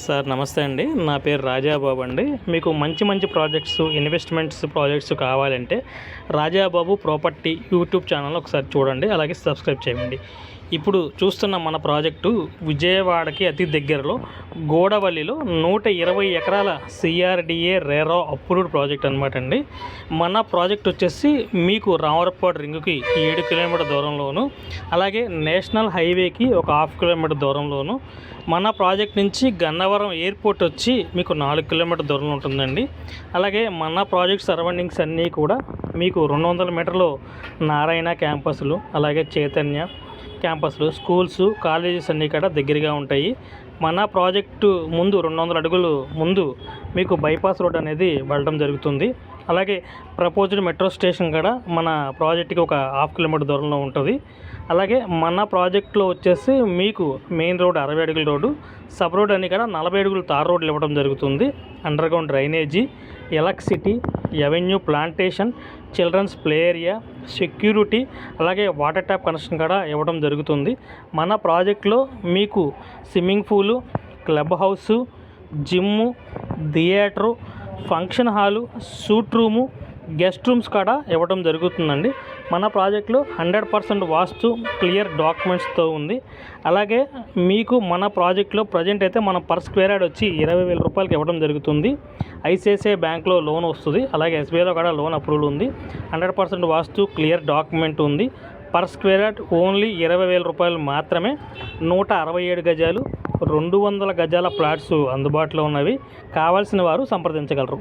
Sir నమస్తే అండి. నా పేరు రాజాబాబు అండి. మీకు మంచి మంచి ప్రాజెక్ట్స్, ఇన్వెస్ట్మెంట్స్ ప్రాజెక్ట్స్ కావాలంటే రాజాబాబు ప్రాపర్టీ యూట్యూబ్ ఛానల్ ఒకసారి చూడండి, అలాగే సబ్స్క్రైబ్ చేయండి. ఇప్పుడు చూస్తున్న మన ప్రాజెక్టు విజయవాడకి అతి దగ్గరలో గోడవల్లిలో 120 ఎకరాల సిఆర్డిఏ రేరా అప్రూవ్డ్ ప్రాజెక్ట్ అనమాట అండి. మన ప్రాజెక్ట్ వచ్చేసి మీకు రామవరపాడు రింగుకి 7 కిలోమీటర్ దూరంలోను, అలాగే నేషనల్ హైవేకి ఒక 1/2 కిలోమీటర్ దూరంలోను, మన ప్రాజెక్ట్ నుంచి గన్నవరం ఎయిర్పోర్ట్ వచ్చి మీకు 4 కిలోమీటర్ దూరంలో ఉంటుందండి. అలాగే మన ప్రాజెక్ట్ సరౌండింగ్స్ అన్నీ కూడా మీకు 200 మీటర్లు నారాయణ క్యాంపస్లు, అలాగే చైతన్య క్యాంపస్లు, స్కూల్స్, కాలేజెస్ అన్నీ కూడా దగ్గరగా ఉంటాయి. మన ప్రాజెక్టు ముందు 200 అడుగులు ముందు మీకు బైపాస్ రోడ్ అనేది వెళ్ళడం జరుగుతుంది. అలాగే ప్రపోజ్డ్ మెట్రో స్టేషన్ కూడా మన ప్రాజెక్ట్కి ఒక 1/2 కిలోమీటర్ దూరంలో ఉంటుంది. అలాగే మన ప్రాజెక్టులో వచ్చేసి మీకు మెయిన్ రోడ్ 60 అడుగుల రోడ్డు, సబ్ రోడ్ అని కూడా 40 అడుగులు తార్ రోడ్లు ఇవ్వడం జరుగుతుంది. Underground drainage, electricity, avenue plantation, children's play area, security, అలాగే వాటర్ ట్యాప్ కనెక్షన్ కూడా ఇవ్వడం జరుగుతుంది. మన ప్రాజెక్టులో మీకు swimming pool, club house, gym, theatre, function hall, suite room, guest rooms కూడా ఇవ్వడం జరుగుతుందండి. మన ప్రాజెక్టులో 100% వాస్తు క్లియర్ డాక్యుమెంట్స్తో ఉంది. అలాగే మీకు మన ప్రాజెక్టులో ప్రజెంట్ అయితే మనం పర్ స్క్వేర్ యార్డ్ వచ్చి 20,000 రూపాయలకి ఇవ్వడం జరుగుతుంది. ఐసిఐసిఐ బ్యాంక్లో లోన్ వస్తుంది, అలాగే ఎస్బీఐలో కూడా లోన్ అప్రూవల్ ఉంది. 100% వాస్తు క్లియర్ డాక్యుమెంట్ ఉంది. పర్ స్క్వేర్ యార్డ్ ఓన్లీ 20,000 రూపాయలు మాత్రమే. 167 గజాలు, 200 గజాల ప్లాట్స్ అందుబాటులో ఉన్నవి. కావాల్సిన వారు సంప్రదించగలరు.